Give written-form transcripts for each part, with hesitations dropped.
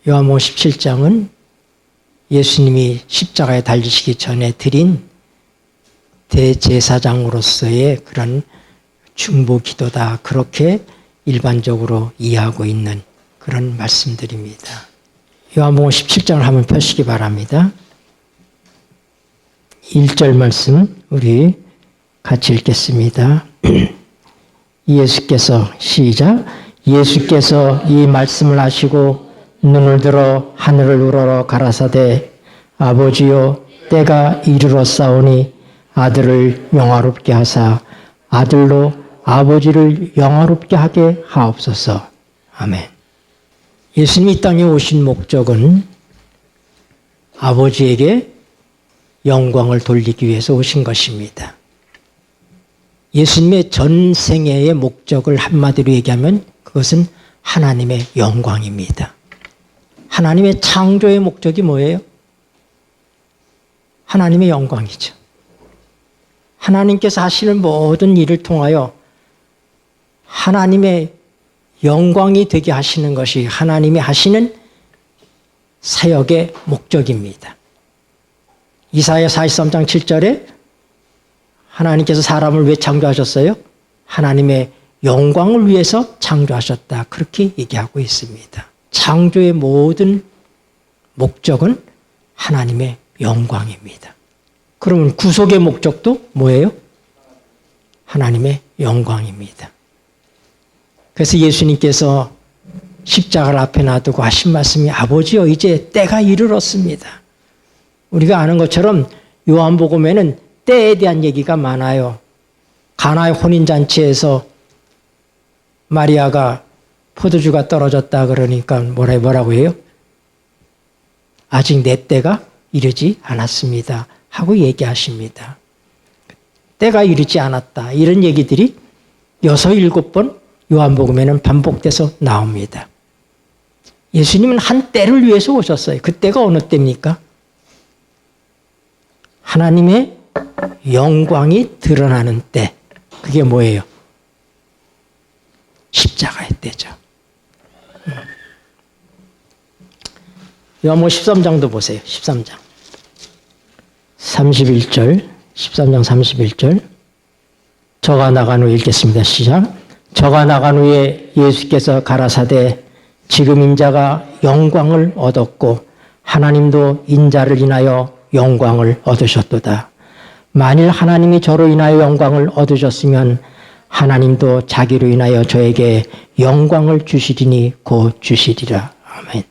요한복음 17장은 예수님이 십자가에 달리시기 전에 드린 대제사장으로서의 그런 중보기도다. 그렇게 일반적으로 이해하고 있는 그런 말씀들입니다. 요한복음 17장을 한번 펴시기 바랍니다. 1절 말씀 우리 같이 읽겠습니다. 예수께서 시작. 예수께서 이 말씀을 하시고 눈을 들어 하늘을 우러러 가라사대 아버지여 때가 이르렀사오니 아들을 영화롭게 하사 아들로 아버지를 영화롭게 하게 하옵소서. 아멘. 예수님이 이 땅에 오신 목적은 아버지에게 영광을 돌리기 위해서 오신 것입니다. 예수님의 전생애의 목적을 한마디로 얘기하면 그것은 하나님의 영광입니다. 하나님의 창조의 목적이 뭐예요? 하나님의 영광이죠. 하나님께서 하시는 모든 일을 통하여 하나님의 영광이 되게 하시는 것이 하나님이 하시는 사역의 목적입니다. 이사야 43장 7절에 하나님께서 사람을 왜 창조하셨어요? 하나님의 영광을 위해서 창조하셨다. 그렇게 얘기하고 있습니다. 창조의 모든 목적은 하나님의 영광입니다. 그러면 구속의 목적도 뭐예요? 하나님의 영광입니다. 그래서 예수님께서 십자가를 앞에 놔두고 하신 말씀이 아버지여 이제 때가 이르렀습니다. 우리가 아는 것처럼 요한복음에는 때에 대한 얘기가 많아요. 가나의 혼인잔치에서 마리아가 포도주가 떨어졌다 그러니까 뭐라고 해요? 아직 내 때가 이르지 않았습니다. 하고 얘기하십니다. 때가 이르지 않았다. 이런 얘기들이 6, 7번 요한복음에는 반복돼서 나옵니다. 예수님은 한 때를 위해서 오셨어요. 그 때가 어느 때입니까? 하나님의 영광이 드러나는 때. 그게 뭐예요? 십자가의 때죠. 요한복음 13장도 보세요. 13장. 31절. 13장 31절. 저가 나간 후에 읽겠습니다. 시작. 저가 나간 후에 예수께서 가라사대 지금 인자가 영광을 얻었고 하나님도 인자를 인하여 영광을 얻으셨도다. 만일 하나님이 저로 인하여 영광을 얻으셨으면 하나님도 자기로 인하여 저에게 영광을 주시리니 곧 주시리라. 아멘.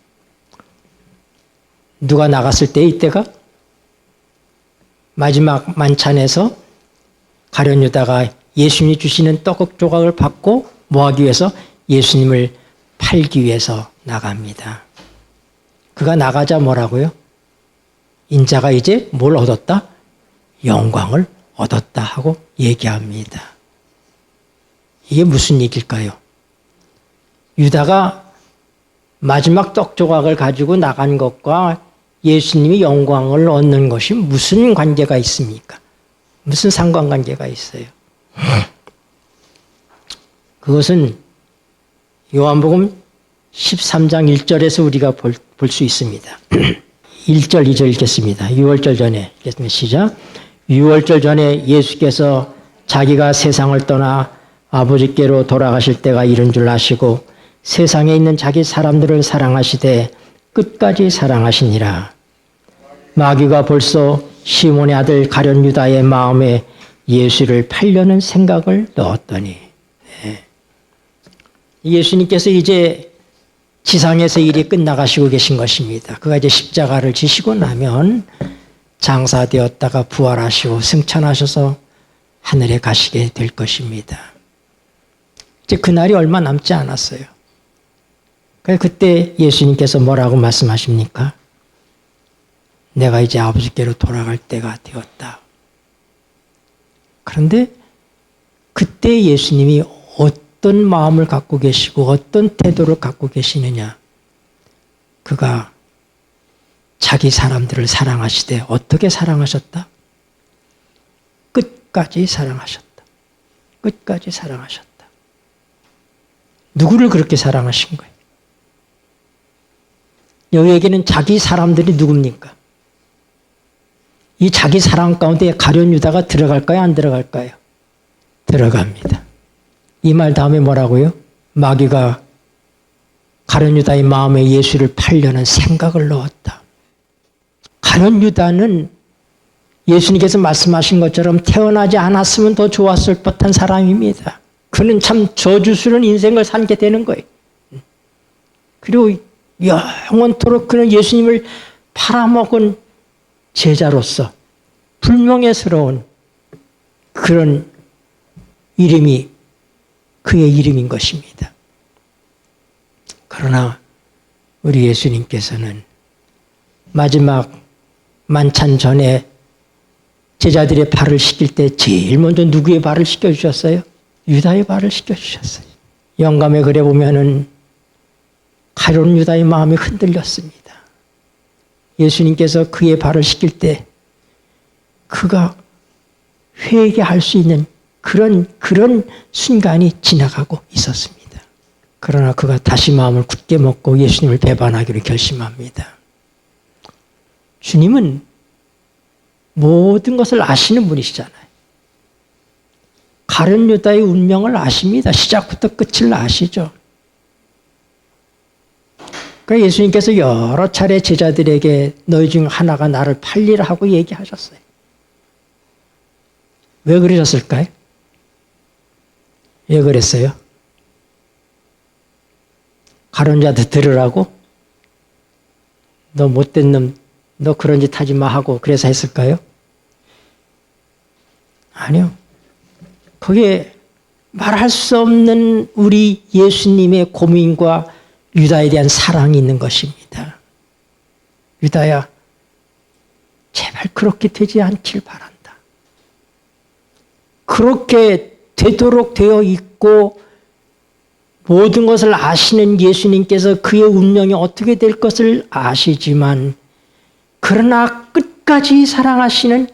누가 나갔을 때 이때가? 마지막 만찬에서 가룟 유다가 예수님이 주시는 떡 조각을 받고 뭐하기 위해서? 예수님을 팔기 위해서 나갑니다. 그가 나가자 뭐라고요? 인자가 이제 뭘 얻었다? 영광을 얻었다 하고 얘기합니다. 이게 무슨 얘기일까요? 유다가 마지막 떡 조각을 가지고 나간 것과 예수님이 영광을 얻는 것이 무슨 관계가 있습니까? 무슨 상관관계가 있어요? 그것은 요한복음 13장 1절에서 우리가 볼 수 있습니다. 1절, 2절 읽겠습니다. 6월절 전에 읽겠습니다. 시작. 6월절 전에 예수께서 자기가 세상을 떠나 아버지께로 돌아가실 때가 이른 줄 아시고 세상에 있는 자기 사람들을 사랑하시되 끝까지 사랑하시니라. 마귀가 벌써 시몬의 아들 가룟 유다의 마음에 예수를 팔려는 생각을 넣었더니 예수님께서 이제 지상에서 일이 끝나가시고 계신 것입니다. 그가 이제 십자가를 지시고 나면 장사되었다가 부활하시고 승천하셔서 하늘에 가시게 될 것입니다. 이제 그날이 얼마 남지 않았어요. 그때 예수님께서 뭐라고 말씀하십니까? 내가 이제 아버지께로 돌아갈 때가 되었다. 그런데 그때 예수님이 어떤 마음을 갖고 계시고 어떤 태도를 갖고 계시느냐. 그가 자기 사람들을 사랑하시되 어떻게 사랑하셨다? 끝까지 사랑하셨다. 끝까지 사랑하셨다. 누구를 그렇게 사랑하신 거예요? 여기에게는 자기 사람들이 누굽니까? 이 자기 사람 가운데 가룟 유다가 들어갈까요? 안 들어갈까요? 들어갑니다. 이 말 다음에 뭐라고요? 마귀가 가룟 유다의 마음에 예수를 팔려는 생각을 넣었다. 가룟 유다는 예수님께서 말씀하신 것처럼 태어나지 않았으면 더 좋았을 법한 사람입니다. 그는 참 저주스러운 인생을 살게 되는 거예요. 그리고 영원토록 그는 예수님을 팔아먹은 제자로서 불명예스러운 그런 이름이 그의 이름인 것입니다. 그러나 우리 예수님께서는 마지막 만찬 전에 제자들의 발을 씻길 때 제일 먼저 누구의 발을 씻겨주셨어요? 유다의 발을 씻겨주셨어요. 영감의 글에 보면은 가룟 유다의 마음이 흔들렸습니다. 예수님께서 그의 발을 씻길 때 그가 회개할 수 있는 그런 순간이 지나가고 있었습니다. 그러나 그가 다시 마음을 굳게 먹고 예수님을 배반하기로 결심합니다. 주님은 모든 것을 아시는 분이시잖아요. 가룟 유다의 운명을 아십니다. 시작부터 끝을 아시죠. 그러니까 예수님께서 여러 차례 제자들에게 너희 중 하나가 나를 팔리라 하고 얘기하셨어요. 왜 그러셨을까요? 왜 그랬어요? 가룟 유다한테 들으라고? 너 못된 놈, 너 그런 짓 하지 마 하고 그래서 했을까요? 아니요. 그게 말할 수 없는 우리 예수님의 고민과 유다에 대한 사랑이 있는 것입니다. 유다야, 제발 그렇게 되지 않길 바란다. 그렇게 되도록 되어 있고 모든 것을 아시는 예수님께서 그의 운명이 어떻게 될 것을 아시지만 그러나 끝까지 사랑하시는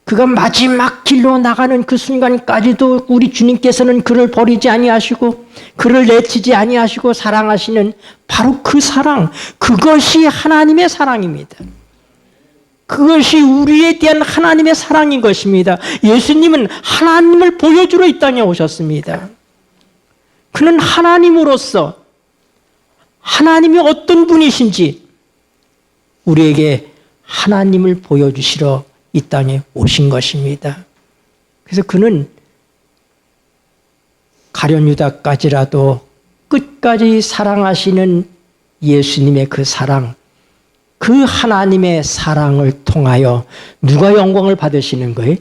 그가 마지막 길로 나가는 그 순간까지도 우리 주님께서는 그를 버리지 아니하시고 그를 내치지 아니하시고 사랑하시는 바로 그 사랑, 그것이 하나님의 사랑입니다. 그것이 우리에 대한 하나님의 사랑인 것입니다. 예수님은 하나님을 보여주러 이 땅에 오셨습니다. 그는 하나님으로서 하나님이 어떤 분이신지 우리에게 하나님을 보여주시러 이 땅에 오신 것입니다. 그래서 그는 가룟 유다까지라도 끝까지 사랑하시는 예수님의 그 사랑, 그 하나님의 사랑을 통하여 누가 영광을 받으시는 거예요?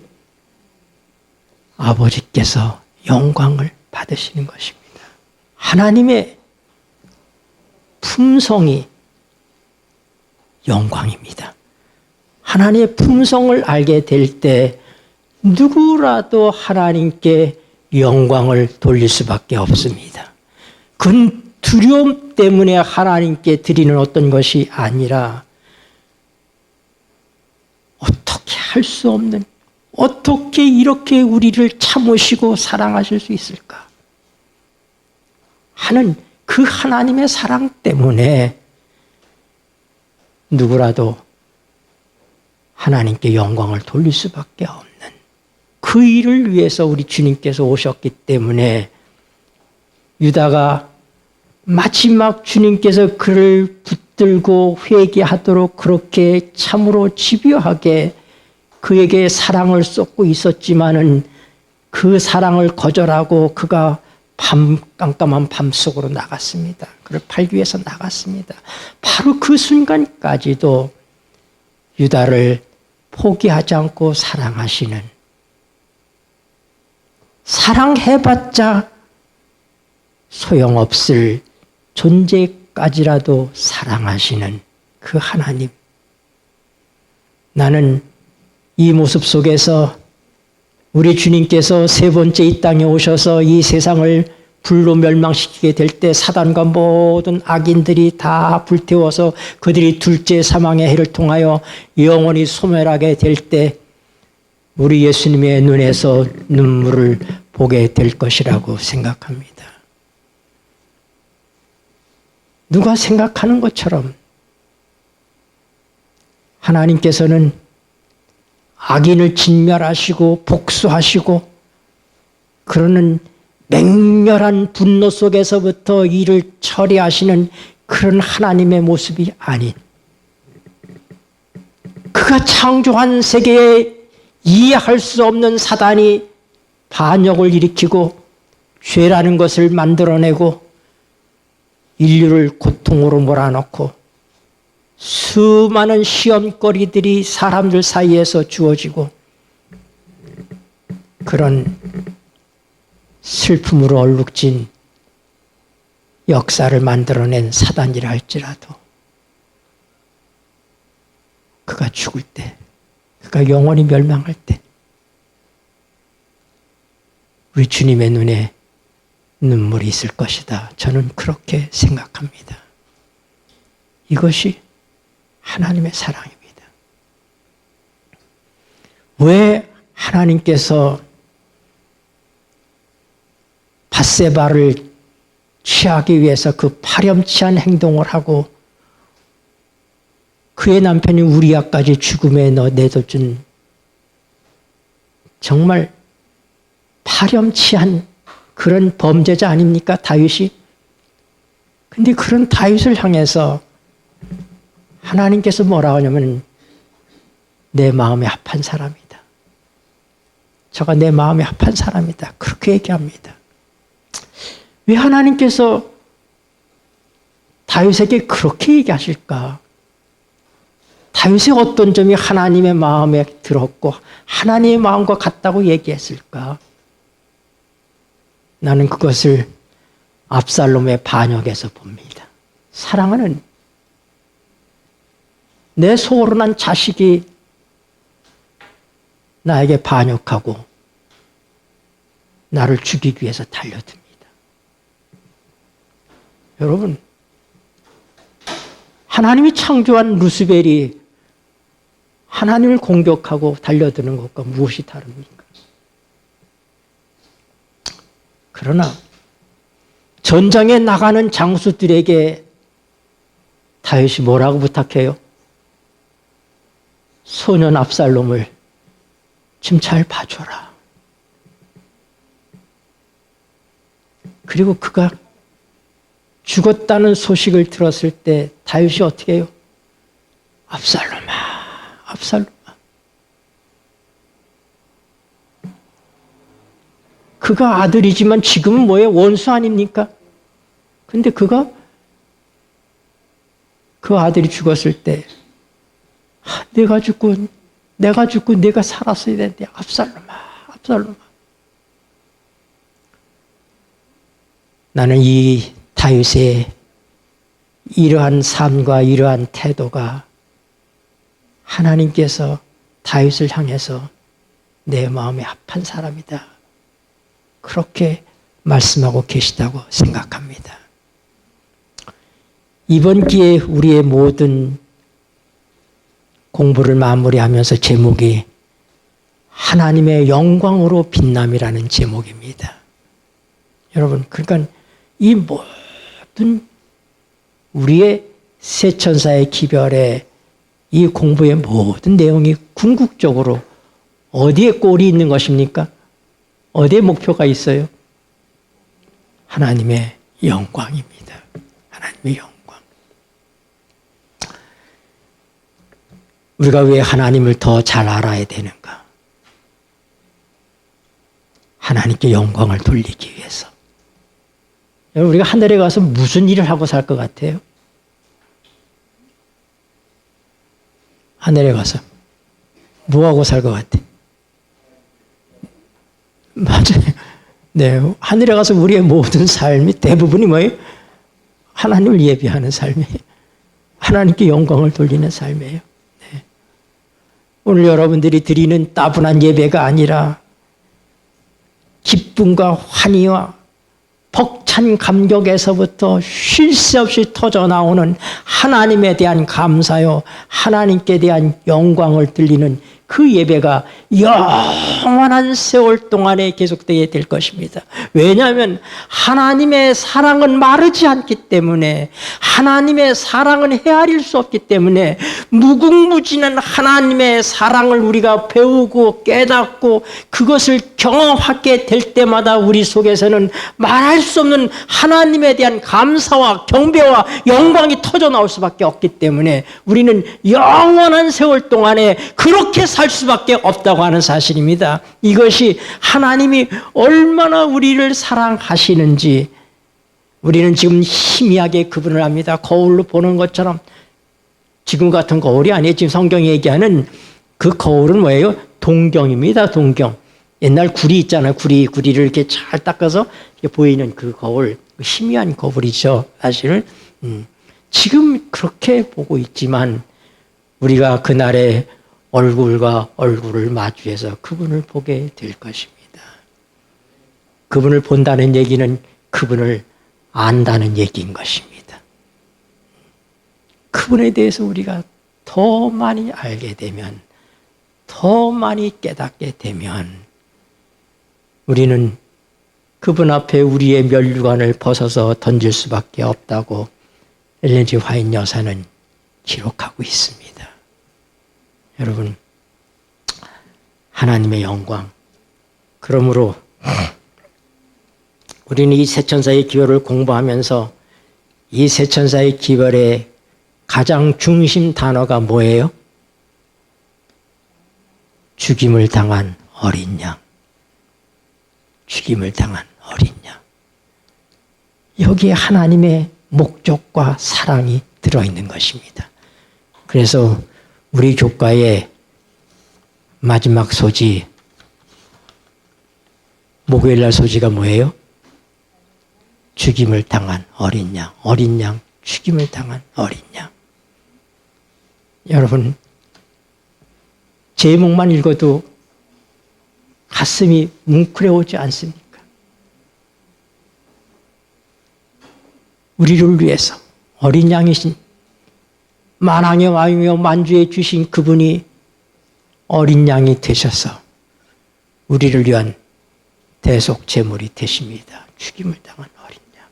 아버지께서 영광을 받으시는 것입니다. 하나님의 품성이 영광입니다. 하나님의 품성을 알게 될 때 누구라도 하나님께 영광을 돌릴 수밖에 없습니다. 그건 두려움 때문에 하나님께 드리는 어떤 것이 아니라 어떻게 할 수 없는, 어떻게 이렇게 우리를 참으시고 사랑하실 수 있을까 하는 그 하나님의 사랑 때문에 누구라도 하나님께 영광을 돌릴 수밖에 없는 그 일을 위해서 우리 주님께서 오셨기 때문에 유다가 마지막 주님께서 그를 붙들고 회개하도록 그렇게 참으로 집요하게 그에게 사랑을 쏟고 있었지만은 그 사랑을 거절하고 그가 깜깜한 밤 속으로 나갔습니다. 그를 팔기 위해서 나갔습니다. 바로 그 순간까지도 유다를 포기하지 않고 사랑하시는, 사랑해봤자 소용없을 존재까지라도 사랑하시는 그 하나님. 나는 이 모습 속에서 우리 주님께서 세 번째 이 땅에 오셔서 이 세상을 불로 멸망시키게 될 때 사단과 모든 악인들이 다 불태워서 그들이 둘째 사망의 해를 통하여 영원히 소멸하게 될 때 우리 예수님의 눈에서 눈물을 보게 될 것이라고 생각합니다. 누가 생각하는 것처럼 하나님께서는 악인을 진멸하시고 복수하시고 그러는 맹렬한 분노 속에서부터 일을 처리하시는 그런 하나님의 모습이 아닌, 그가 창조한 세계에 이해할 수 없는 사단이 반역을 일으키고 죄라는 것을 만들어내고 인류를 고통으로 몰아넣고 수많은 시험거리들이 사람들 사이에서 주어지고 그런 슬픔으로 얼룩진 역사를 만들어낸 사단이라 할지라도 그가 죽을 때, 그가 영원히 멸망할 때 우리 주님의 눈에 눈물이 있을 것이다. 저는 그렇게 생각합니다. 이것이 하나님의 사랑입니다. 왜 하나님께서 밧세바를 취하기 위해서 그 파렴치한 행동을 하고 그의 남편이 우리아까지 죽음에 내던진 정말 파렴치한 그런 범죄자 아닙니까? 다윗이. 근데 그런 다윗을 향해서 하나님께서 뭐라고 하냐면 내 마음에 합한 사람이다. 저가 내 마음에 합한 사람이다. 그렇게 얘기합니다. 왜 하나님께서 다윗에게 그렇게 얘기하실까? 다윗의 어떤 점이 하나님의 마음에 들었고 하나님의 마음과 같다고 얘기했을까? 나는 그것을 압살롬의 반역에서 봅니다. 사랑하는 내 속으로 난 자식이 나에게 반역하고 나를 죽이기 위해서 달려듭니다. 여러분, 하나님이 창조한 루스벨이 하나님을 공격하고 달려드는 것과 무엇이 다릅니까? 그러나 전장에 나가는 장수들에게 다윗이 뭐라고 부탁해요? 소년 압살롬을 좀 잘 봐줘라. 그리고 그가 죽었다는 소식을 들었을 때 다윗이 어떻게 해요? 압살롬아, 압살롬아. 그가 아들이지만 지금은 뭐예요? 원수 아닙니까? 근데 그가 그 아들이 죽었을 때 내가 죽고 네가 살았어야 되는데 압살롬아, 압살롬아. 나는 이 다윗의 이러한 삶과 이러한 태도가 하나님께서 다윗을 향해서 내 마음에 합한 사람이다. 그렇게 말씀하고 계시다고 생각합니다. 이번 기회에 우리의 모든 공부를 마무리하면서 제목이 하나님의 영광으로 빛남이라는 제목입니다. 여러분, 그러니까 이 모든 우리의 세 천사의 기별의 이 공부의 모든 내용이 궁극적으로 어디에 골이 있는 것입니까? 어디에 목표가 있어요? 하나님의 영광입니다. 하나님의 영광. 우리가 왜 하나님을 더 잘 알아야 되는가? 하나님께 영광을 돌리기 위해서. 여러분, 우리가 하늘에 가서 무슨 일을 하고 살 것 같아요? 하늘에 가서 뭐 하고 살 것 같아? 맞아요. 네, 하늘에 가서 우리의 모든 삶이 대부분이 뭐예요? 하나님을 예배하는 삶이에요. 하나님께 영광을 돌리는 삶이에요. 네. 오늘 여러분들이 드리는 따분한 예배가 아니라 기쁨과 환희와 벅찬 감격에서부터 쉴 새 없이 터져나오는 하나님에 대한 감사요, 하나님께 대한 영광을 드리는 그 예배가 영원한 세월 동안에 계속되게 될 것입니다. 왜냐하면 하나님의 사랑은 마르지 않기 때문에, 하나님의 사랑은 헤아릴 수 없기 때문에, 무궁무진한 하나님의 사랑을 우리가 배우고 깨닫고 그것을 경험하게 될 때마다 우리 속에서는 말할 수 없는 하나님에 대한 감사와 경배와 영광이 터져 나올 수밖에 없기 때문에 우리는 영원한 세월 동안에 그렇게 살 수밖에 없다고 하는 사실입니다. 이것이 하나님이 얼마나 우리를 사랑하시는지 우리는 지금 희미하게 구분을 합니다. 거울로 보는 것처럼. 지금 같은 거울이 아니에요. 지금 성경이 얘기하는 그 거울은 뭐예요? 동경입니다. 동경. 옛날 구리 있잖아요. 구리를 이렇게 잘 닦아서 이렇게 보이는 그 거울. 희미한 거울이죠. 사실은. 지금 그렇게 보고 있지만 우리가 그날의 얼굴과 얼굴을 마주해서 그분을 보게 될 것입니다. 그분을 본다는 얘기는 그분을 안다는 얘기인 것입니다. 그분에 대해서 우리가 더 많이 알게 되면, 더 많이 깨닫게 되면 우리는 그분 앞에 우리의 면류관을 벗어서 던질 수밖에 없다고 엘렌 G. 화이트 여사는 기록하고 있습니다. 여러분, 하나님의 영광. 그러므로 우리는 이 세천사의 기별을 공부하면서 이 세천사의 기별의 가장 중심 단어가 뭐예요? 죽임을 당한 어린 양. 죽임을 당한 어린 양. 여기에 하나님의 목적과 사랑이 들어있는 것입니다. 그래서 우리 교과의 마지막 소지, 목요일날 소지가 뭐예요? 죽임을 당한 어린 양, 어린 양, 죽임을 당한 어린 양. 여러분, 제목만 읽어도 가슴이 뭉클해오지 않습니까? 우리를 위해서 어린 양이신 만왕의 왕이며 만주에 주신 그분이 어린 양이 되셔서 우리를 위한 대속 제물이 되십니다. 죽임을 당한 어린 양.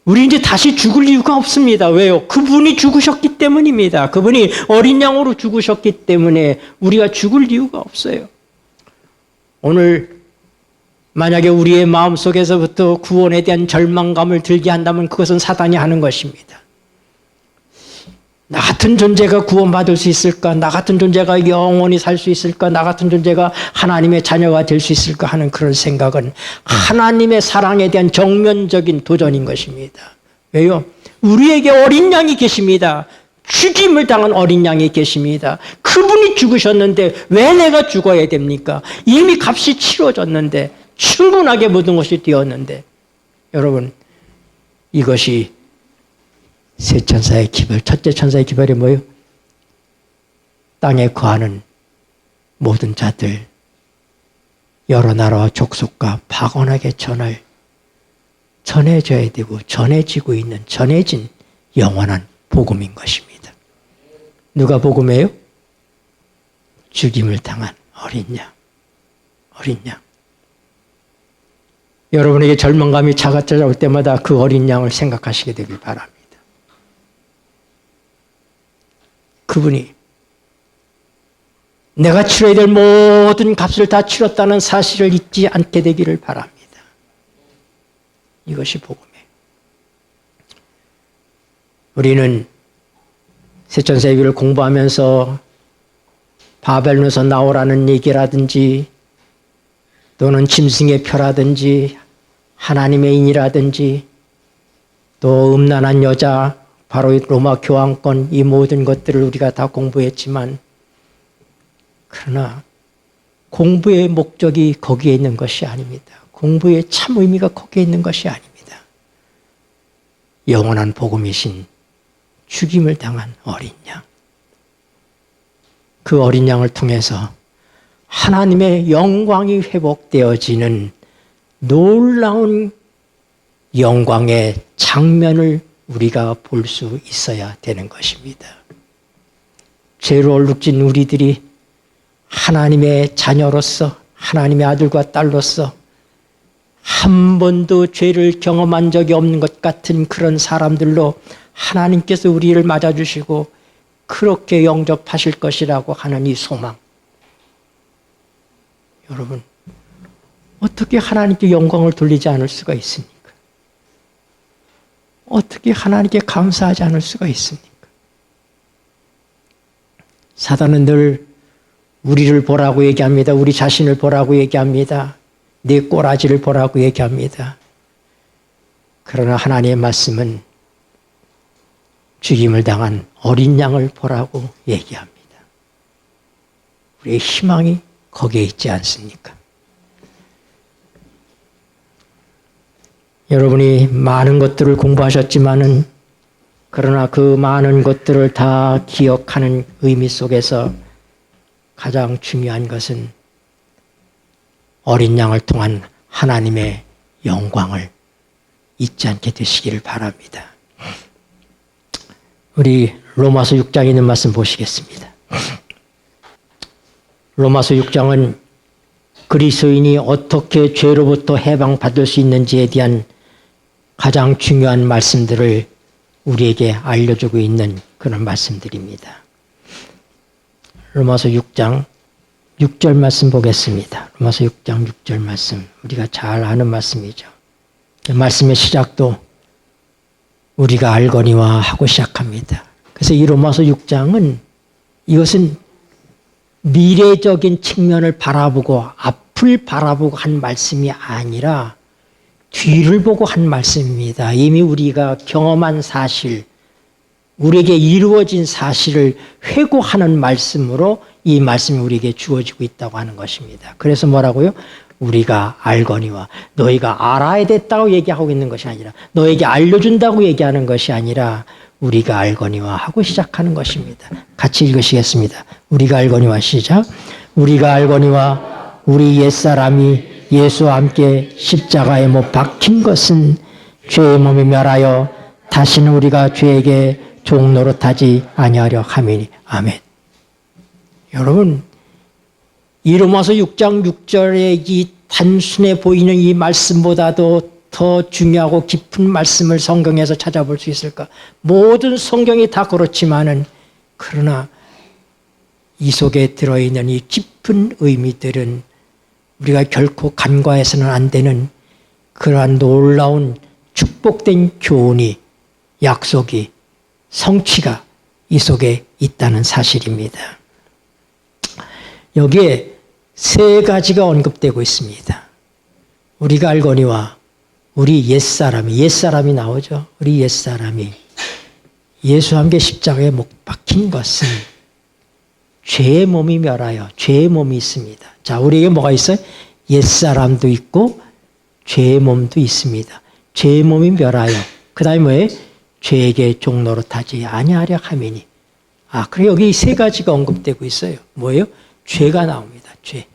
우리 이제 다시 죽을 이유가 없습니다. 왜요? 그분이 죽으셨기 때문입니다. 그분이 어린 양으로 죽으셨기 때문에 우리가 죽을 이유가 없어요. 오늘 만약에 우리의 마음속에서부터 구원에 대한 절망감을 들게 한다면 그것은 사단이 하는 것입니다. 나 같은 존재가 구원받을 수 있을까? 나 같은 존재가 영원히 살 수 있을까? 나 같은 존재가 하나님의 자녀가 될 수 있을까? 하는 그런 생각은 하나님의 사랑에 대한 정면적인 도전인 것입니다. 왜요? 우리에게 어린 양이 계십니다. 죽임을 당한 어린 양이 계십니다. 그분이 죽으셨는데 왜 내가 죽어야 됩니까? 이미 값이 치러졌는데, 충분하게 모든 것이 되었는데. 여러분, 이것이 세 천사의 기별, 첫째 천사의 기별이 뭐예요? 땅에 거하는 모든 자들, 여러 나라와 족속과 박원하게 전해져야 되고 전해지고 있는, 전해진 영원한 복음인 것입니다. 누가 복음이에요? 죽임을 당한 어린 양. 어린 양. 여러분에게 절망감이 찾아올 때마다 그 어린 양을 생각하시게 되길 바랍니다. 그분이 내가 치러야 될 모든 값을 다 치렀다는 사실을 잊지 않게 되기를 바랍니다. 이것이 복음이에요. 우리는 세천세기를 공부하면서 바벨론에서 나오라는 얘기라든지 또는 짐승의 표라든지 하나님의 인이라든지 또 음란한 여자, 바로 로마 교황권, 이 모든 것들을 우리가 다 공부했지만, 그러나 공부의 목적이 거기에 있는 것이 아닙니다. 공부의 참 의미가 거기에 있는 것이 아닙니다. 영원한 복음이신 죽임을 당한 어린 양. 그 어린 양을 통해서 하나님의 영광이 회복되어지는 놀라운 영광의 장면을 우리가 볼 수 있어야 되는 것입니다. 죄로 얼룩진 우리들이 하나님의 자녀로서 하나님의 아들과 딸로서 한 번도 죄를 경험한 적이 없는 것 같은 그런 사람들로 하나님께서 우리를 맞아주시고 그렇게 영접하실 것이라고 하는 이 소망. 여러분, 어떻게 하나님께 영광을 돌리지 않을 수가 있습니까? 어떻게 하나님께 감사하지 않을 수가 있습니까? 사단은 늘 우리를 보라고 얘기합니다. 우리 자신을 보라고 얘기합니다. 내 꼬라지를 보라고 얘기합니다. 그러나 하나님의 말씀은 죽임을 당한 어린 양을 보라고 얘기합니다. 우리의 희망이 거기에 있지 않습니까? 여러분이 많은 것들을 공부하셨지만은 그러나 그 많은 것들을 다 기억하는 의미 속에서 가장 중요한 것은 어린 양을 통한 하나님의 영광을 잊지 않게 되시기를 바랍니다. 우리 로마서 6장에 있는 말씀 보시겠습니다. 로마서 6장은 그리스도인이 어떻게 죄로부터 해방받을 수 있는지에 대한 가장 중요한 말씀들을 우리에게 알려주고 있는 그런 말씀들입니다. 로마서 6장 6절 말씀 보겠습니다. 로마서 6장 6절 말씀, 우리가 잘 아는 말씀이죠. 말씀의 시작도 우리가 알거니와 하고 시작합니다. 그래서 이 로마서 6장은 이것은 미래적인 측면을 바라보고 앞을 바라보고 한 말씀이 아니라 뒤를 보고 한 말씀입니다. 이미 우리가 경험한 사실, 우리에게 이루어진 사실을 회고하는 말씀으로 이 말씀이 우리에게 주어지고 있다고 하는 것입니다. 그래서 뭐라고요? 우리가 알거니와, 너희가 알아야 됐다고 얘기하고 있는 것이 아니라, 너에게 알려준다고 얘기하는 것이 아니라 우리가 알거니와 하고 시작하는 것입니다. 같이 읽으시겠습니다. 우리가 알거니와 시작. 우리가 알거니와 우리 옛사람이 예수와 함께 십자가에 못 박힌 것은 죄의 몸이 멸하여 다시는 우리가 죄에게 종노릇하지 아니하려 함이니. 아멘. 여러분, 이 로마서 6장 6절의 이 단순해 보이는 이 말씀보다도 더 중요하고 깊은 말씀을 성경에서 찾아볼 수 있을까? 모든 성경이 다 그렇지만은, 그러나 이 속에 들어있는 이 깊은 의미들은 우리가 결코 간과해서는 안 되는 그러한 놀라운 축복된 교훈이, 약속이, 성취가 이 속에 있다는 사실입니다. 여기에 세 가지가 언급되고 있습니다. 우리가 알거니와 우리 옛사람이 나오죠. 우리 옛사람이 예수와 함께 십자가에 못 박힌 것은 죄의 몸이 멸하여, 죄의 몸이 있습니다. 자, 우리에게 뭐가 있어요? 옛사람도 있고 죄의 몸도 있습니다. 죄의 몸이 멸하여, 그 다음에 뭐예요? 죄에게 종노릇하지 아니하려 함이니. 아, 그래, 여기 세 가지가 언급되고 있어요. 뭐예요? 죄가 나옵니다. 죄.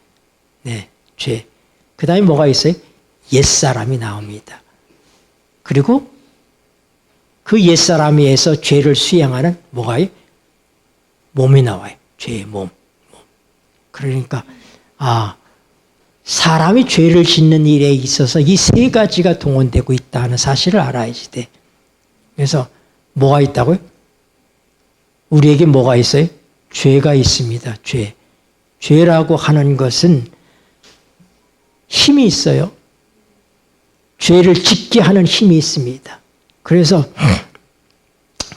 네, 죄. 그 다음에 뭐가 있어요? 옛사람이 나옵니다. 그리고 그 옛사람에서 죄를 수행하는 뭐가요? 몸이 나와요. 죄의 몸. 그러니까 사람이 죄를 짓는 일에 있어서 이 세 가지가 동원되고 있다는 사실을 알아야지 돼. 그래서 뭐가 있다고요? 우리에게 뭐가 있어요? 죄가 있습니다. 죄. 죄라고 하는 것은 힘이 있어요. 죄를 짓게 하는 힘이 있습니다. 그래서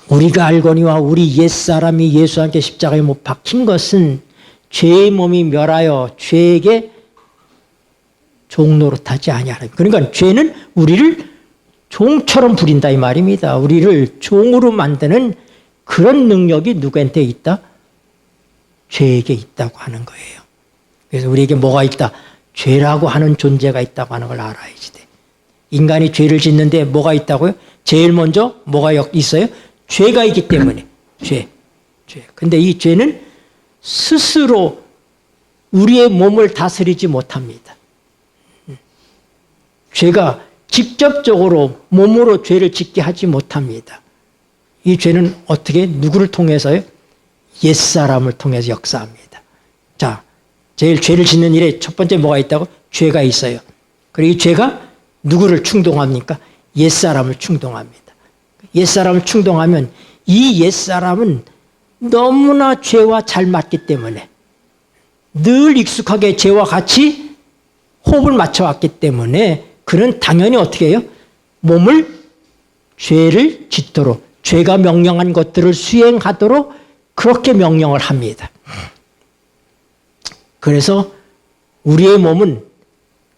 우리가 알거니와 우리 옛사람이 예수와 함께 십자가에 못 박힌 것은 죄의 몸이 멸하여 죄에게 종노릇하지 아니하라. 그러니까 죄는 우리를 종처럼 부린다 이 말입니다. 우리를 종으로 만드는 그런 능력이 누구한테 있다? 죄에게 있다고 하는 거예요. 그래서 우리에게 뭐가 있다? 죄라고 하는 존재가 있다고 하는 걸 알아야지 돼. 인간이 죄를 짓는데 뭐가 있다고요? 제일 먼저 뭐가 있어요? 죄가 있기 때문에. 죄. 근데 이 죄는 스스로 우리의 몸을 다스리지 못합니다. 죄가 직접적으로 몸으로 죄를 짓게 하지 못합니다. 이 죄는 어떻게, 누구를 통해서요? 옛사람을 통해서 역사합니다. 자, 제일 죄를 짓는 일에 첫 번째 뭐가 있다고? 죄가 있어요. 그리고 이 죄가 누구를 충동합니까? 옛사람을 충동합니다. 옛사람을 충동하면 이 옛사람은 너무나 죄와 잘 맞기 때문에 늘 익숙하게 죄와 같이 호흡을 맞춰왔기 때문에 그는 당연히 어떻게 해요? 몸을 죄를 짓도록, 죄가 명령한 것들을 수행하도록 그렇게 명령을 합니다. 그래서 우리의 몸은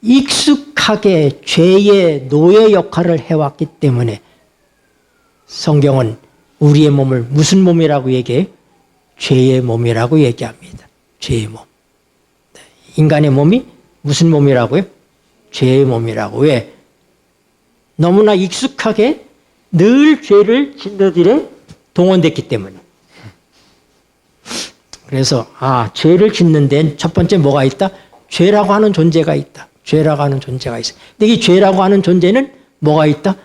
익숙하게 죄의 노예 역할을 해왔기 때문에 성경은 우리의 몸을 무슨 몸이라고 얘기해요? 죄의 몸이라고 얘기합니다. 죄의 몸. 인간의 몸이 무슨 몸이라고요? 죄의 몸이라고. 왜? 너무나 익숙하게 늘 죄를 짓는 일에 동원됐기 때문에. 그래서 죄를 짓는 데는 첫 번째 뭐가 있다? 죄라고 하는 존재가 있다. 죄라고 하는 존재가 있어. 근데 이 죄라고 하는 존재는 뭐가 있다?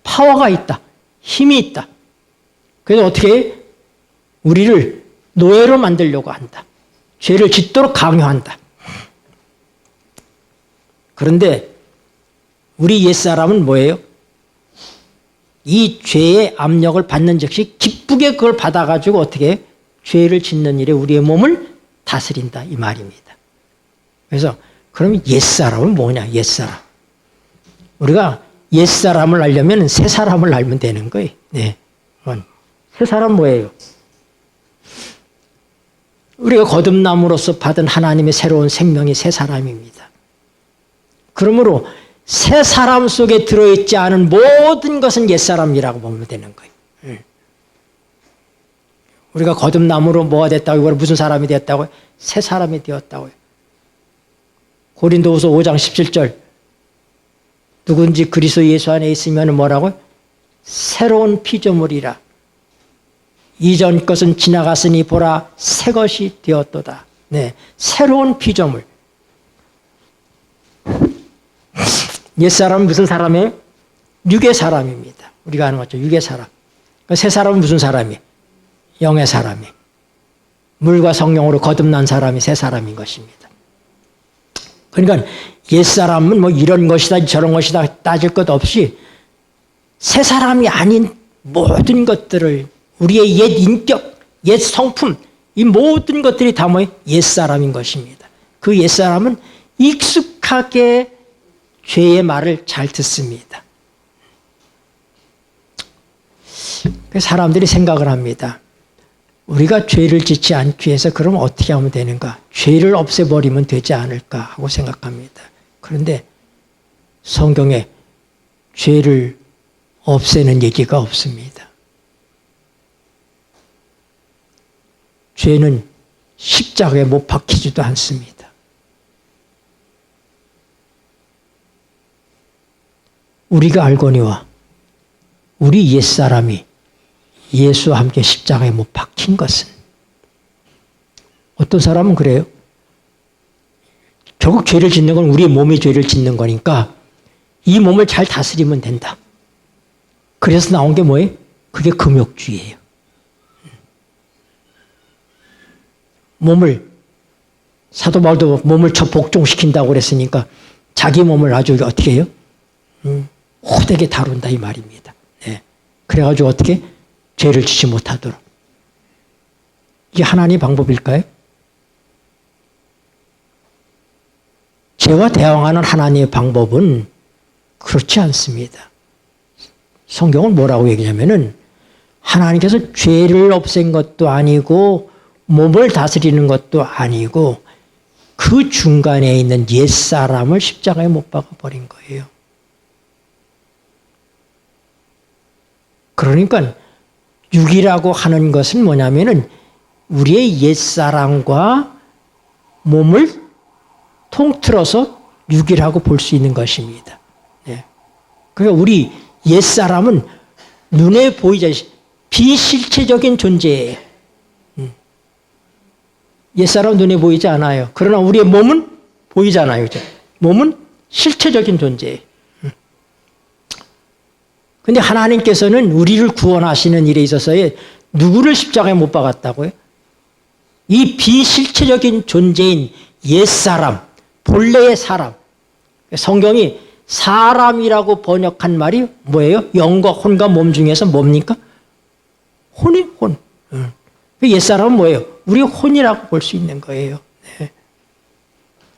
파워가 있다. 힘이 있다. 그래서 어떻게 해? 우리를 노예로 만들려고 한다. 죄를 짓도록 강요한다. 그런데 우리 옛사람은 뭐예요? 이 죄의 압력을 받는 즉시 기쁘게 그걸 받아가지고 어떻게 해? 죄를 짓는 일에 우리의 몸을 다스린다 이 말입니다. 그래서 그럼 옛사람은 뭐냐? 옛사람. 우리가 옛사람을 알려면 새사람을 알면 되는 거예요. 네. 새사람 뭐예요? 우리가 거듭남으로써 받은 하나님의 새로운 생명이 새사람입니다. 그러므로 새사람 속에 들어있지 않은 모든 것은 옛사람이라고 보면 되는 거예요. 우리가 거듭남으로 뭐가 됐다고, 이걸 무슨 사람이 되었다고요? 새 사람이 되었다고요. 고린도후서 5장 17절 누군지 그리스도 예수 안에 있으면 뭐라고요? 새로운 피조물이라. 이전 것은 지나갔으니 보라 새 것이 되었도다. 네, 새로운 피조물. 옛사람은 무슨 사람이에요? 육의 사람입니다. 우리가 아는 거죠. 육의 사람. 새 사람은 무슨 사람이에요? 영의 사람이. 물과 성령으로 거듭난 사람이 새 사람인 것입니다. 그러니까 옛사람은 뭐 이런 것이다 저런 것이다 따질 것 없이 새 사람이 아닌 모든 것들을 우리의 옛 인격, 옛 성품 이 모든 것들이 다 뭐예요? 옛사람인 것입니다. 그 옛사람은 익숙하게 죄의 말을 잘 듣습니다. 사람들이 생각을 합니다. 우리가 죄를 짓지 않기 위해서 그럼 어떻게 하면 되는가? 죄를 없애버리면 되지 않을까 하고 생각합니다. 그런데 성경에 죄를 없애는 얘기가 없습니다. 죄는 십자가에 못 박히지도 않습니다. 우리가 알거니와 우리 옛사람이 예수와 함께 십자가에 못 박힌 것은 어떤 사람은 그래요. 결국 죄를 짓는 건 우리의 몸이 죄를 짓는 거니까 이 몸을 잘 다스리면 된다. 그래서 나온 게 뭐예요? 그게 금욕주의예요. 몸을 사도 바울도 몸을 복종시킨다고 그랬으니까 자기 몸을 아주 어떻게 해요? 호되게 다룬다 이 말입니다. 네. 그래가지고 어떻게 죄를 짓지 못하도록. 이게 하나님의 방법일까요? 죄와 대항하는 하나님의 방법은 그렇지 않습니다. 성경은 뭐라고 얘기하냐면은 하나님께서 죄를 없앤 것도 아니고 몸을 다스리는 것도 아니고 그 중간에 있는 옛사람을 십자가에 못 박아버린 거예요. 그러니까 육이라고 하는 것은 뭐냐면은 우리의 옛사람과 몸을 통틀어서 육이라고 볼 수 있는 것입니다. 네. 그러니까 우리 옛사람은 눈에 보이지 비실체적인 존재예요. 옛사람 눈에 보이지 않아요. 그러나 우리의 몸은 보이잖아요. 그죠? 몸은 실체적인 존재예요. 그런데 하나님께서는 우리를 구원하시는 일에 있어서의 누구를 십자가에 못 박았다고요? 이 비실체적인 존재인 옛사람, 본래의 사람. 성경이 사람이라고 번역한 말이 뭐예요? 영과 혼과 몸 중에서 뭡니까? 혼이 혼. 옛사람은 뭐예요? 우리의 혼이라고 볼 수 있는 거예요. 네.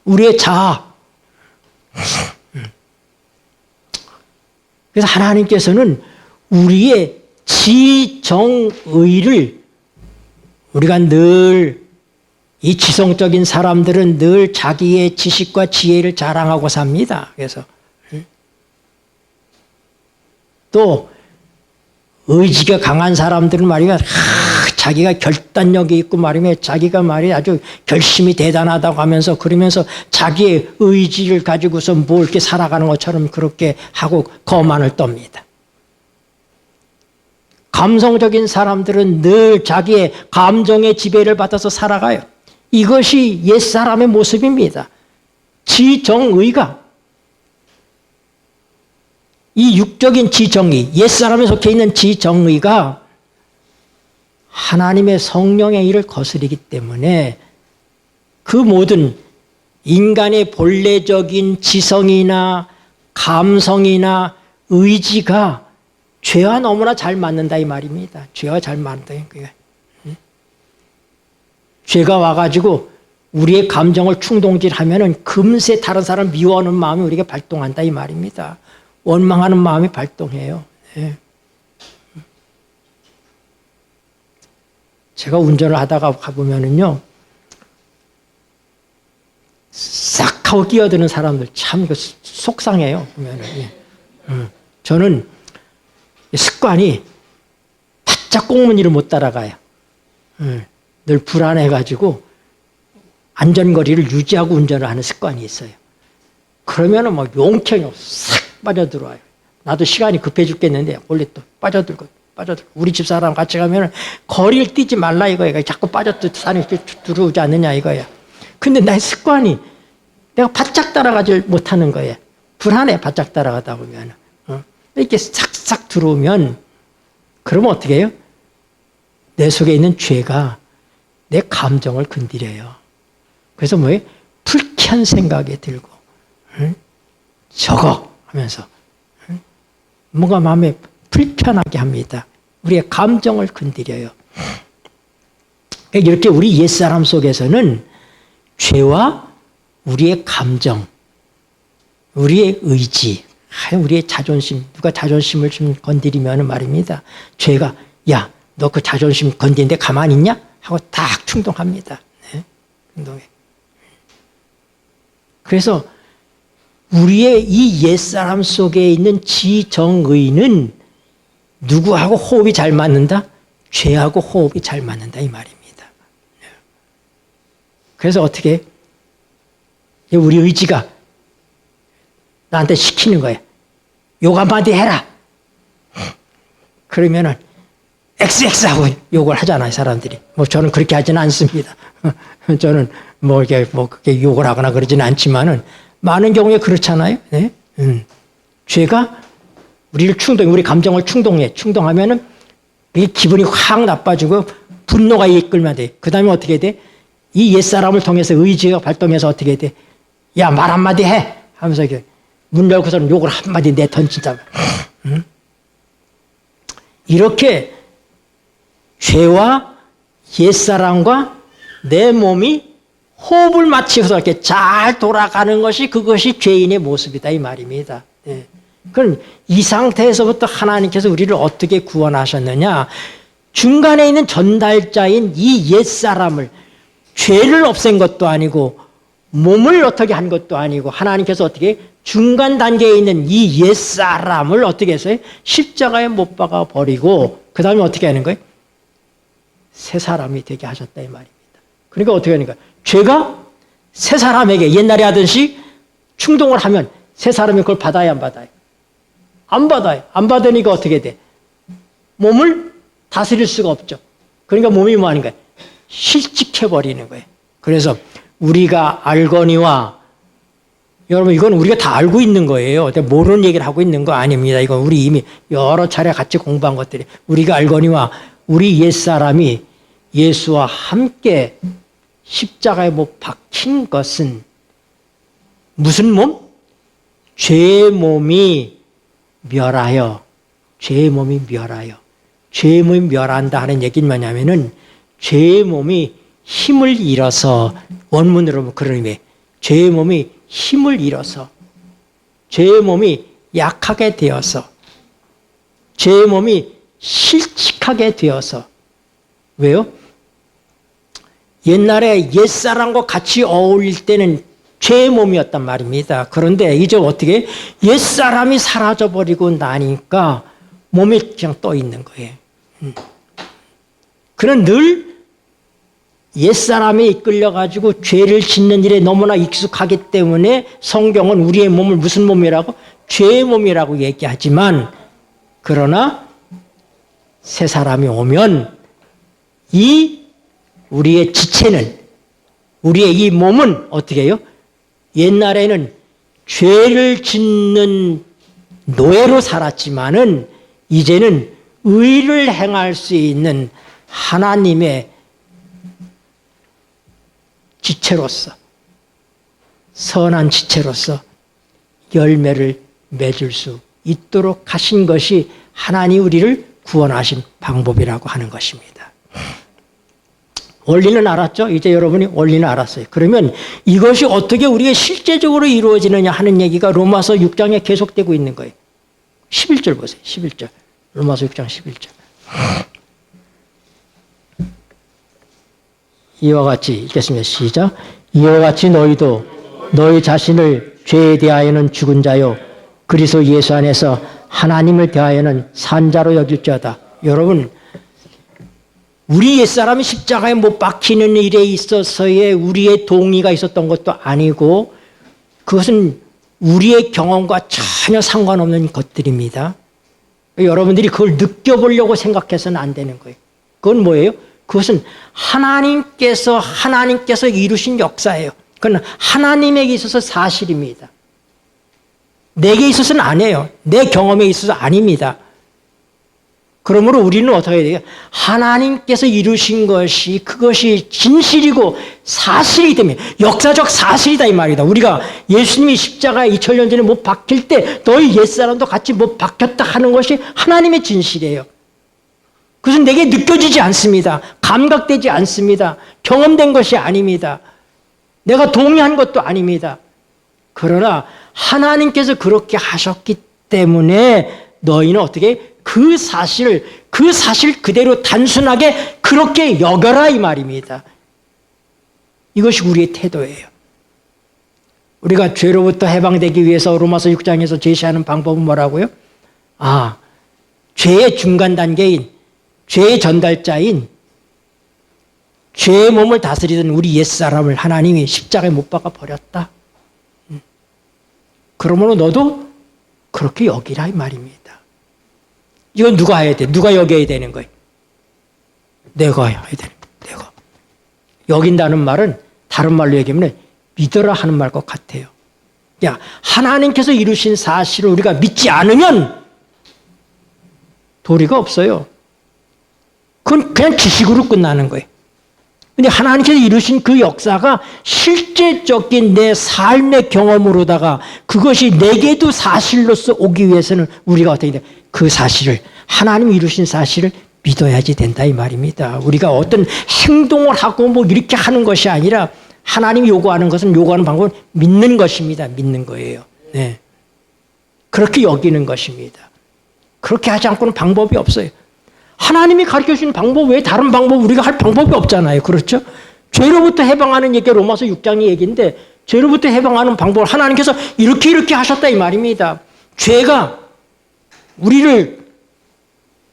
우리의 자아. 그래서 하나님께서는 우리의 지정의를 우리가 늘 이 지성적인 사람들은 늘 자기의 지식과 지혜를 자랑하고 삽니다. 그래서 또 의지가 강한 사람들은 말이야 자기가 결단력이 있고 말이면 자기가 말이야 아주 결심이 대단하다고 하면서 그러면서 자기의 의지를 가지고서 뭐 이렇게 살아가는 것처럼 그렇게 하고 거만을 떱니다. 감성적인 사람들은 늘 자기의 감정의 지배를 받아서 살아가요. 이것이 옛사람의 모습입니다. 지정의가 이 육적인 지정의, 옛사람에 속해 있는 지정의가 하나님의 성령의 일을 거스르기 때문에 그 모든 인간의 본래적인 지성이나 감성이나 의지가 죄와 너무나 잘 맞는다 이 말입니다. 죄와 잘 맞는다. 죄가 와가지고 우리의 감정을 충동질하면은 금세 다른 사람 미워하는 마음이 우리가 발동한다 이 말입니다. 원망하는 마음이 발동해요. 네. 제가 운전을 하다가 가보면은요, 싹 하고 끼어드는 사람들 참 속상해요. 보면은. 저는 습관이 바짝 꽁무니를 못 따라가요. 늘 불안해가지고 안전거리를 유지하고 운전을 하는 습관이 있어요. 그러면은 막 용케 싹 빠져들어와요. 나도 시간이 급해 죽겠는데 원래 또 빠져들고. 우리 집사람 같이 가면은 거리를 뛰지 말라 이거야. 자꾸 산에 들어오지 않느냐 이거야. 근데 나의 습관이 내가 바짝 따라가지 못하는 거예요. 불안해 바짝 따라가다 보면. 이렇게 싹싹 들어오면 그러면 어떻게 해요? 내 속에 있는 죄가 내 감정을 건드려요. 그래서 뭐예요? 불쾌한 생각이 들고 저거 하면서 뭔가 마음에 불편하게 합니다. 우리의 감정을 건드려요. 이렇게 우리 옛사람 속에서는 죄와 우리의 감정, 우리의 의지, 우리의 자존심, 누가 자존심을 좀 건드리면 말입니다. 죄가 야, 너 그 자존심 건드리는데 가만히 있냐? 하고 딱 충동합니다. 네? 충동해. 그래서 우리의 이 옛사람 속에 있는 지정의는 누구하고 호흡이 잘 맞는다? 죄하고 호흡이 잘 맞는다 이 말입니다. 그래서 어떻게 우리 의지가 나한테 시키는 거야. 욕 한마디 해라. 그러면은 XX하고 욕을 하잖아요, 사람들이. 뭐 저는 그렇게 하지는 않습니다. 저는 그렇게 욕을 하거나 그러지는 않지만은 많은 경우에 그렇잖아요. 네? 죄가 우리 감정을 충동하면은 이 기분이 확 나빠지고 분노가 이끌면 돼. 그 다음에 어떻게 돼? 이 옛사람을 통해서 의지가 발동해서 어떻게 돼? 야, 말 한마디 해! 하면서 이렇게 문 열고서는 욕을 한마디 내던진다. 이렇게 죄와 옛사람과 내 몸이 호흡을 맞춰서 이렇게 잘 돌아가는 것이 그것이 죄인의 모습이다 이 말입니다. 네. 그럼 이 상태에서부터 하나님께서 우리를 어떻게 구원하셨느냐? 중간에 있는 전달자인 이 옛사람을 죄를 없앤 것도 아니고 몸을 어떻게 한 것도 아니고 하나님께서 어떻게 중간 단계에 있는 이 옛사람을 어떻게 했어요? 십자가에 못 박아 버리고 그 다음에 어떻게 하는 거예요? 새 사람이 되게 하셨다 이 말입니다. 그러니까 어떻게 하는 거예요? 죄가 새 사람에게 옛날에 하듯이 충동을 하면 새 사람이 그걸 받아야 안 받아요? 안 받아요. 안 받으니까 어떻게 돼? 몸을 다스릴 수가 없죠. 그러니까 몸이 뭐 하는 거예요? 실직해버리는 거예요. 그래서 우리가 알거니와 여러분 이건 우리가 다 알고 있는 거예요. 모르는 얘기를 하고 있는 거 아닙니다. 이건 우리 이미 여러 차례 같이 공부한 것들이 우리가 알거니와 우리 옛사람이 예수와 함께 십자가에 못 박힌 것은 무슨 몸? 죄의 몸이 멸하여, 죄의 몸이 멸하여. 죄의 몸이 멸한다 하는 얘기는 뭐냐면은 죄의 몸이 힘을 잃어서, 원문으로 보면 그런 의미, 죄의 몸이 힘을 잃어서, 죄의 몸이 약하게 되어서, 죄의 몸이 실직하게 되어서. 왜요? 옛날에 옛사람과 같이 어울릴 때는 죄의 몸이었단 말입니다. 그런데 이제 어떻게 옛사람이 사라져버리고 나니까 몸이 그냥 떠 있는 거예요. 그는 늘 옛사람에 이끌려가지고 죄를 짓는 일에 너무나 익숙하기 때문에 성경은 우리의 몸을 무슨 몸이라고? 죄의 몸이라고 얘기하지만, 그러나 새 사람이 오면 이 우리의 지체는, 우리의 이 몸은 어떻게 해요? 옛날에는 죄를 짓는 노예로 살았지만은 이제는 의를 행할 수 있는 하나님의 지체로서, 선한 지체로서 열매를 맺을 수 있도록 하신 것이 하나님 우리를 구원하신 방법이라고 하는 것입니다. 원리는 알았죠? 이제 여러분이 원리는 알았어요. 그러면 이것이 어떻게 우리가 실제적으로 이루어지느냐 하는 얘기가 로마서 6장에 계속되고 있는 거예요. 11절 보세요. 11절. 로마서 6장 11절. 이와 같이 읽겠습니다. 시작. 이와 같이 너희도 너희 자신을 죄에 대하여는 죽은 자요 그리스도 예수 안에서 하나님을 대하여는 산 자로 여길지어다. 여러분, 우리 옛사람이 십자가에 못 박히는 일에 있어서의 우리의 동의가 있었던 것도 아니고, 그것은 우리의 경험과 전혀 상관없는 것들입니다. 여러분들이 그걸 느껴보려고 생각해서는 안 되는 거예요. 그건 뭐예요? 그것은 하나님께서 이루신 역사예요. 그건 하나님에게 있어서 사실입니다. 내게 있어서는 아니에요. 내 경험에 있어서 아닙니다. 그러므로 우리는 어떻게 해야 돼요? 하나님께서 이루신 것이, 그것이 진실이고 사실이기 때문에, 역사적 사실이다 이 말이다. 우리가 예수님이 십자가에 2000년 전에 못 박힐 때 너희 옛사람도 같이 못 박혔다 하는 것이 하나님의 진실이에요. 그것은 내게 느껴지지 않습니다. 감각되지 않습니다. 경험된 것이 아닙니다. 내가 동의한 것도 아닙니다. 그러나 하나님께서 그렇게 하셨기 때문에 너희는 어떻게 그 사실 그대로 단순하게 그렇게 여겨라 이 말입니다. 이것이 우리의 태도예요. 우리가 죄로부터 해방되기 위해서 로마서 6장에서 제시하는 방법은 뭐라고요? 죄의 중간 단계인, 죄의 전달자인, 죄의 몸을 다스리던 우리 옛사람을 하나님이 십자가에 못 박아 버렸다. 그러므로 너도 그렇게 여기라 이 말입니다. 이건 누가 해야 돼? 누가 여겨야 되는 거예요? 내가 해야 되는 거예요. 내가. 여긴다는 말은 다른 말로 얘기하면 믿어라 하는 말 것 같아요. 하나님께서 이루신 사실을 우리가 믿지 않으면 도리가 없어요. 그건 그냥 지식으로 끝나는 거예요. 근데 하나님께서 이루신 그 역사가 실제적인 내 삶의 경험으로다가 그것이 내게도 사실로서 오기 위해서는 우리가 어떻게 돼? 그 사실을, 하나님이 이루신 사실을 믿어야지 된다 이 말입니다. 우리가 어떤 행동을 하고 뭐 이렇게 하는 것이 아니라 하나님이 요구하는 것은, 요구하는 방법은 믿는 것입니다. 믿는 거예요. 네. 그렇게 여기는 것입니다. 그렇게 하지 않고는 방법이 없어요. 하나님이 가르쳐주신 방법 외에 다른 방법 우리가 할 방법이 없잖아요. 그렇죠? 죄로부터 해방하는 얘기가 로마서 6장의 얘기인데, 죄로부터 해방하는 방법을 하나님께서 이렇게 하셨다 이 말입니다. 죄가 우리를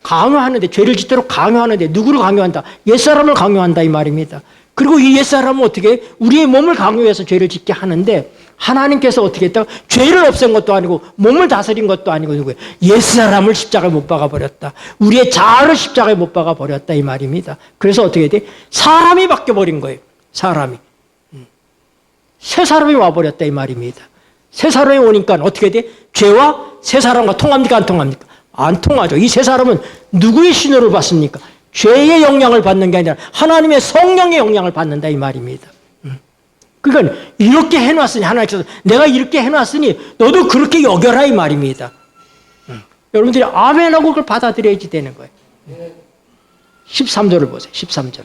강요하는데, 죄를 짓도록 강요하는데, 누구를 강요한다? 옛사람을 강요한다 이 말입니다. 그리고 이 옛사람은 어떻게? 우리의 몸을 강요해서 죄를 짓게 하는데, 하나님께서 어떻게 했다? 죄를 없앤 것도 아니고 몸을 다스린 것도 아니고 누구예요? 옛사람을 십자가에 못 박아버렸다. 우리의 자아를 십자가에 못 박아버렸다 이 말입니다. 그래서 어떻게 돼? 사람이 바뀌어버린 거예요. 사람이. 새 사람이 와버렸다 이 말입니다. 새 사람이 오니까 어떻게 돼? 죄와 새 사람과 통합니까? 안 통합니까? 안 통하죠. 이 새 사람은 누구의 신호를 받습니까? 죄의 영향을 받는 게 아니라 하나님의 성령의 영향을 받는다 이 말입니다. 그러니까 이렇게 해놨으니 하나님께서 내가 이렇게 해놨으니 너도 그렇게 여겨라 이 말입니다. 여러분들이 아멘하고 그걸 받아들여야지 되는 거예요. 13절을 보세요. 13절.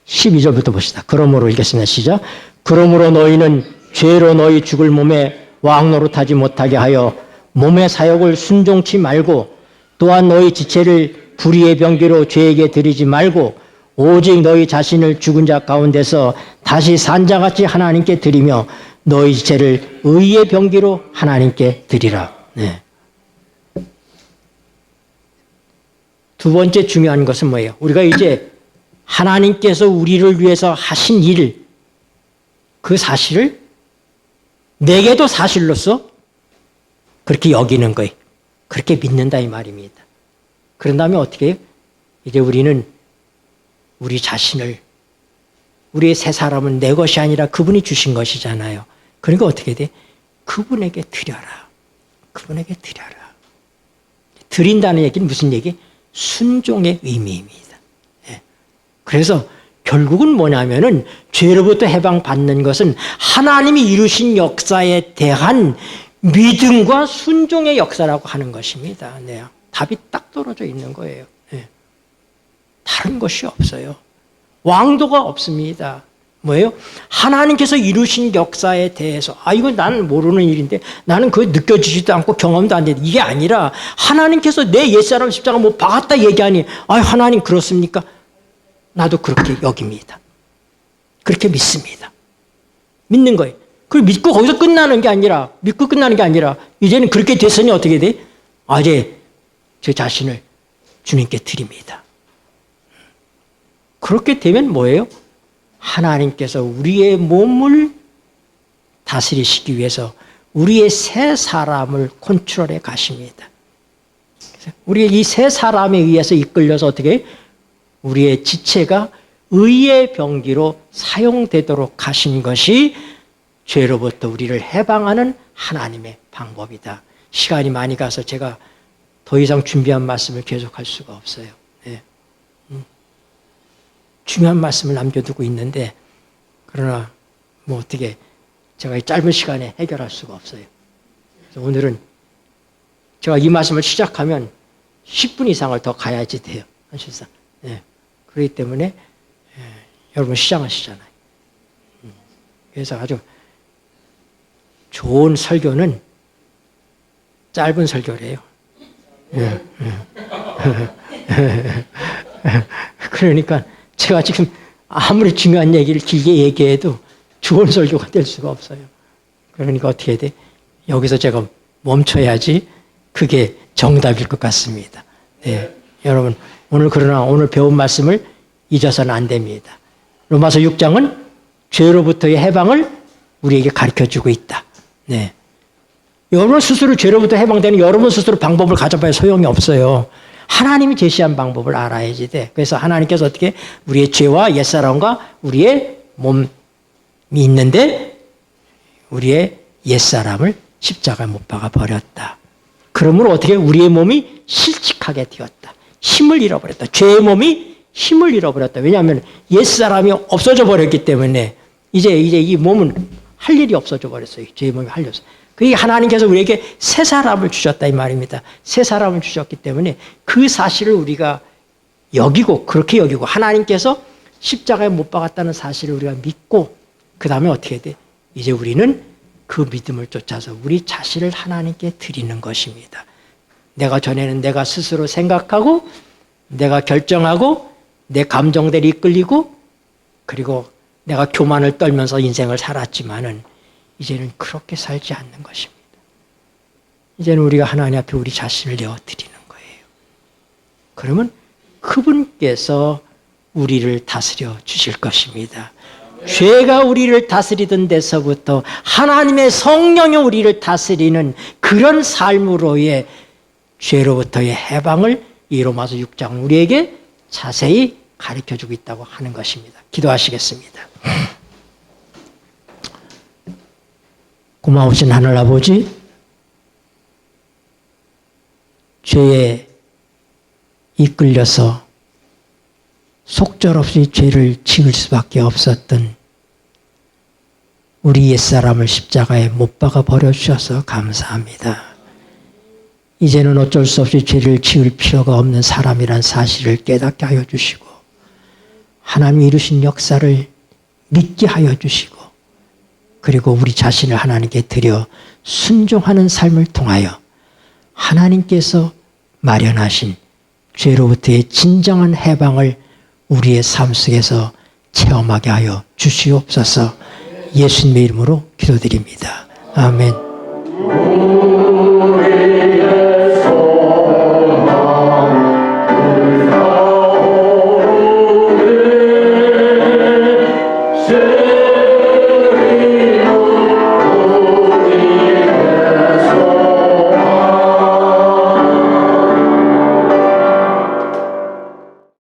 12절부터 봅시다. 그러므로 읽겠습니다. 시작. 그러므로 너희는 죄로 너희 죽을 몸에 왕 노릇하지 못하게 하여 몸의 사욕을 순종치 말고 또한 너희 지체를 불의의 병기로 죄에게 드리지 말고 오직 너희 자신을 죽은 자 가운데서 다시 산 자같이 하나님께 드리며 너희 지체를 의의 병기로 하나님께 드리라. 네. 두 번째 중요한 것은 뭐예요? 우리가 이제 하나님께서 우리를 위해서 하신 일, 그 사실을 내게도 사실로서 그렇게 여기는 거예요. 그렇게 믿는다 이 말입니다. 그런 다음에 어떻게 해요? 이제 우리는 우리 자신을, 우리의 새 사람은 내 것이 아니라 그분이 주신 것이잖아요. 그러니까 어떻게 돼? 그분에게 드려라. 그분에게 드려라. 드린다는 얘기는 무슨 얘기? 순종의 의미입니다. 예. 그래서 결국은 뭐냐면은 죄로부터 해방받는 것은 하나님이 이루신 역사에 대한 믿음과 순종의 역사라고 하는 것입니다. 네. 답이 딱 떨어져 있는 거예요. 네. 다른 것이 없어요. 왕도가 없습니다. 뭐예요? 하나님께서 이루신 역사에 대해서 이건 나는 모르는 일인데 나는 그거 느껴지지도 않고 경험도 안 돼. 이게 아니라 하나님께서 내 옛사람 십자가 못 박았다 얘기하니 하나님 그렇습니까? 나도 그렇게 여깁니다. 그렇게 믿습니다. 믿는 거예요. 그걸 믿고 거기서 끝나는 게 아니라 믿고 끝나는 게 아니라 이제는 그렇게 됐으니 어떻게 돼? 이제 제 자신을 주님께 드립니다. 그렇게 되면 뭐예요? 하나님께서 우리의 몸을 다스리시기 위해서 우리의 새 사람을 컨트롤해 가십니다. 우리의 이 새 사람에 의해서 이끌려서 어떻게 우리의 지체가 의의 병기로 사용되도록 하신 것이 죄로부터 우리를 해방하는 하나님의 방법이다. 시간이 많이 가서 제가 더 이상 준비한 말씀을 계속할 수가 없어요. 네. 중요한 말씀을 남겨두고 있는데 그러나 뭐 어떻게 제가 이 짧은 시간에 해결할 수가 없어요. 그래서 오늘은 제가 이 말씀을 시작하면 10분 이상을 더 가야지 돼요. 사실상. 네. 그렇기 때문에 여러분 시장하시잖아요. 그래서 아주 좋은 설교는 짧은 설교래요. 그러니까 제가 지금 아무리 중요한 얘기를 길게 얘기해도 좋은 설교가 될 수가 없어요. 그러니까 어떻게 해야 돼? 여기서 제가 멈춰야지 그게 정답일 것 같습니다. 네. 여러분 그러나 오늘 배운 말씀을 잊어서는 안 됩니다. 로마서 6장은 죄로부터의 해방을 우리에게 가르쳐주고 있다. 네. 여러분 스스로 죄로부터 해방되는 여러분 스스로 방법을 가져봐야 소용이 없어요. 하나님이 제시한 방법을 알아야지 돼. 그래서 하나님께서 어떻게 우리의 죄와 옛사람과 우리의 몸이 있는데 우리의 옛사람을 십자가에 못 박아 버렸다. 그러므로 어떻게 우리의 몸이 실직하게 되었다. 힘을 잃어버렸다. 죄의 몸이 힘을 잃어버렸다. 왜냐하면 옛사람이 없어져 버렸기 때문에 이제 이 몸은 할 일이 없어져 버렸어요. 죄의 몸이 할려서. 그게 하나님께서 우리에게 새 사람을 주셨다 이 말입니다. 새 사람을 주셨기 때문에 그 사실을 우리가 여기고 그렇게 여기고 하나님께서 십자가에 못 박았다는 사실을 우리가 믿고 그 다음에 어떻게 돼? 이제 우리는 그 믿음을 쫓아서 우리 자신을 하나님께 드리는 것입니다. 내가 전에는 내가 스스로 생각하고 내가 결정하고 내 감정대로 이끌리고 그리고 내가 교만을 떨면서 인생을 살았지만은 이제는 그렇게 살지 않는 것입니다. 이제는 우리가 하나님 앞에 우리 자신을 내어드리는 거예요. 그러면 그분께서 우리를 다스려 주실 것입니다. 죄가 우리를 다스리던 데서부터 하나님의 성령이 우리를 다스리는 그런 삶으로의 죄로부터의 해방을 이 로마서 6장은 우리에게 자세히 가르쳐주고 있다고 하는 것입니다. 기도하시겠습니다. 고마우신 하늘 아버지, 죄에 이끌려서 속절없이 죄를 지을 수밖에 없었던 우리 옛사람을 십자가에 못 박아 버려주셔서 감사합니다. 이제는 어쩔 수 없이 죄를 지을 필요가 없는 사람이란 사실을 깨닫게 하여 주시고 하나님이 이루신 역사를 믿게 하여 주시고 그리고 우리 자신을 하나님께 드려 순종하는 삶을 통하여 하나님께서 마련하신 죄로부터의 진정한 해방을 우리의 삶 속에서 체험하게 하여 주시옵소서. 예수님의 이름으로 기도드립니다. 아멘.